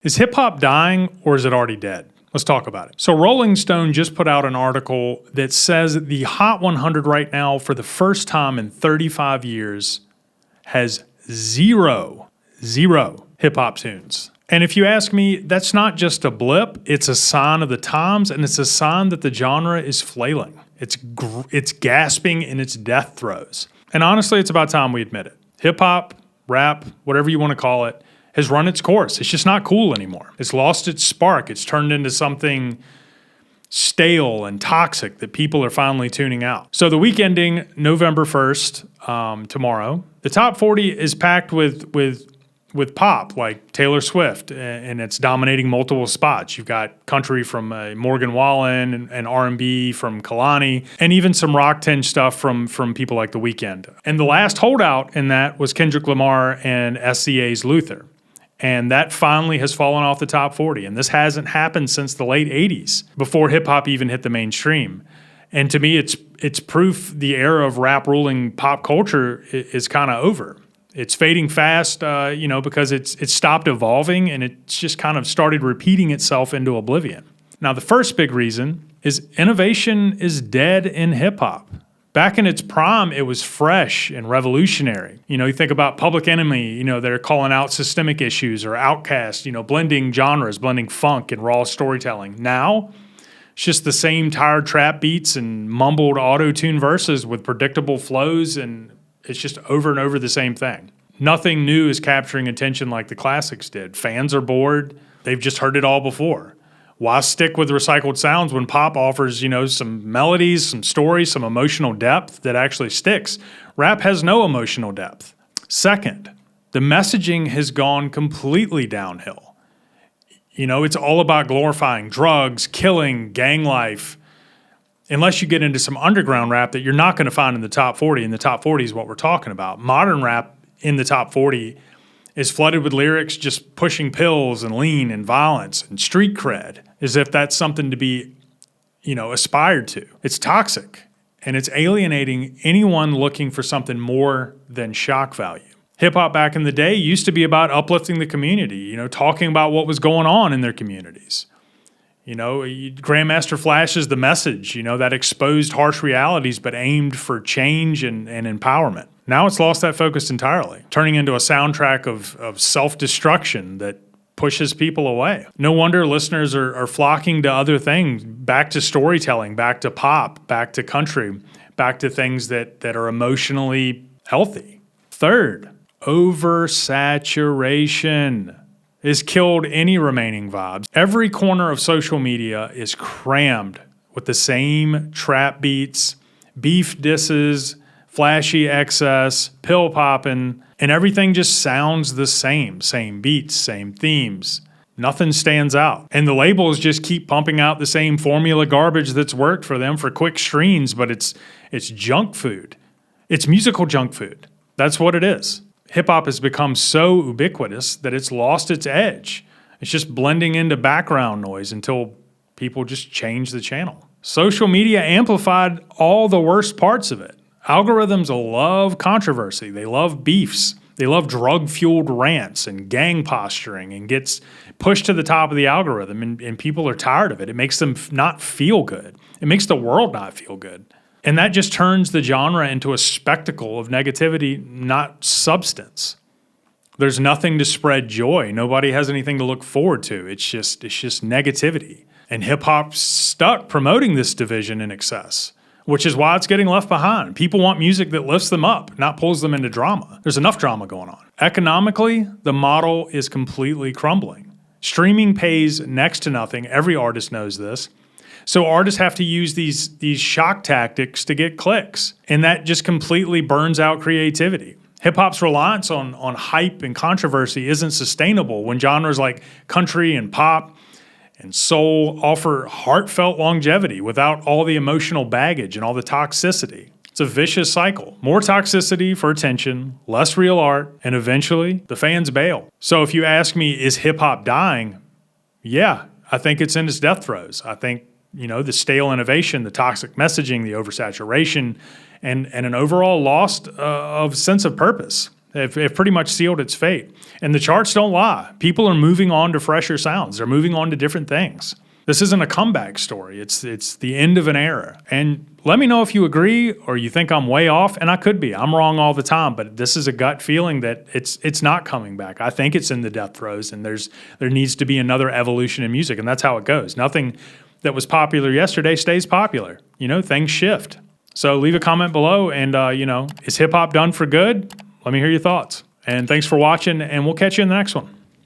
Is hip hop dying or is it already dead? Let's talk about it. So Rolling Stone just put out an article that says the Hot 100 right now, for the first time in 35 years, has zero hip hop tunes. And if you ask me, that's not just a blip, it's a sign of the times, and it's a sign that the genre is flailing. It's gasping in its death throes. And honestly, it's about time we admit it. Hip hop, rap, whatever you want to call it, has run its course. It's just not cool anymore. It's lost its spark. It's turned into something stale and toxic that people are finally tuning out. So the week ending November 1st, tomorrow, the top 40 is packed with pop, like Taylor Swift, and it's dominating multiple spots. You've got country from Morgan Wallen and R&B from Kalani, and even some rock-tinged stuff from people like The Weeknd. And the last holdout in that was Kendrick Lamar and SCA's Luther. And that finally has fallen off the top 40. And this hasn't happened since the late 80s, before hip-hop even hit the mainstream. And to me, it's proof the era of rap ruling pop culture is kind of over. It's fading fast, because it's stopped evolving and it's just kind of started repeating itself into oblivion. Now, the first big reason is innovation is dead in hip-hop. Back in its prime, it was fresh and revolutionary. You think about Public Enemy, they're calling out systemic issues, or Outkast, blending genres, blending funk and raw storytelling. Now, it's just the same tired trap beats and mumbled auto-tune verses with predictable flows, and it's just over and over the same thing. Nothing new is capturing attention like the classics did. Fans are bored. They've just heard it all before. Why stick with recycled sounds when pop offers, some melodies, some stories, some emotional depth that actually sticks? Rap has no emotional depth. Second, the messaging has gone completely downhill. It's all about glorifying drugs, killing, gang life, unless you get into some underground rap that you're not going to find in the top 40, and the top 40 is what we're talking about. Modern rap in the top 40 is flooded with lyrics just pushing pills and lean and violence and street cred, as if that's something to be, aspired to. It's toxic, and it's alienating anyone looking for something more than shock value. Hip-hop back in the day used to be about uplifting the community, talking about what was going on in their communities. Grandmaster Flash's The Message, that exposed harsh realities but aimed for change and empowerment. Now it's lost that focus entirely, turning into a soundtrack of self-destruction that pushes people away. No wonder listeners are flocking to other things, back to storytelling, back to pop, back to country, back to things that are emotionally healthy. Third, oversaturation has killed any remaining vibes. Every corner of social media is crammed with the same trap beats, beef disses, flashy excess, pill popping, and everything just sounds the same. Same beats, same themes. Nothing stands out. And the labels just keep pumping out the same formula garbage that's worked for them for quick streams, but it's junk food. It's musical junk food. That's what it is. Hip-hop has become so ubiquitous that it's lost its edge. It's just blending into background noise until people just change the channel. Social media amplified all the worst parts of it. Algorithms love controversy. They love beefs. They love drug-fueled rants and gang posturing, and gets pushed to the top of the algorithm, and people are tired of it. It makes them not feel good. It makes the world not feel good. And that just turns the genre into a spectacle of negativity, not substance. There's nothing to spread joy. Nobody has anything to look forward to. It's just negativity. And hip-hop's stuck promoting this division in excess, which is why it's getting left behind. People want music that lifts them up, not pulls them into drama. There's enough drama going on. Economically, the model is completely crumbling. Streaming pays next to nothing. Every artist knows this. So artists have to use these shock tactics to get clicks, and that just completely burns out creativity. Hip-hop's reliance on hype and controversy isn't sustainable when genres like country and pop and soul offer heartfelt longevity without all the emotional baggage and all the toxicity. It's a vicious cycle. More toxicity for attention, less real art, and eventually the fans bail. So if you ask me, is hip-hop dying? Yeah, I think it's in its death throes. I think the stale innovation, the toxic messaging, the oversaturation, and an overall loss of sense of purpose. It pretty much sealed its fate. And the charts don't lie. People are moving on to fresher sounds. They're moving on to different things. This isn't a comeback story. It's the end of an era. And let me know if you agree or you think I'm way off, and I could be. I'm wrong all the time, but this is a gut feeling that it's not coming back. I think it's in the death throes, and there needs to be another evolution in music, and that's how it goes. Nothing that was popular yesterday stays popular. Things shift. So leave a comment below, and is hip hop done for good? Let me hear your thoughts. And thanks for watching, and we'll catch you in the next one.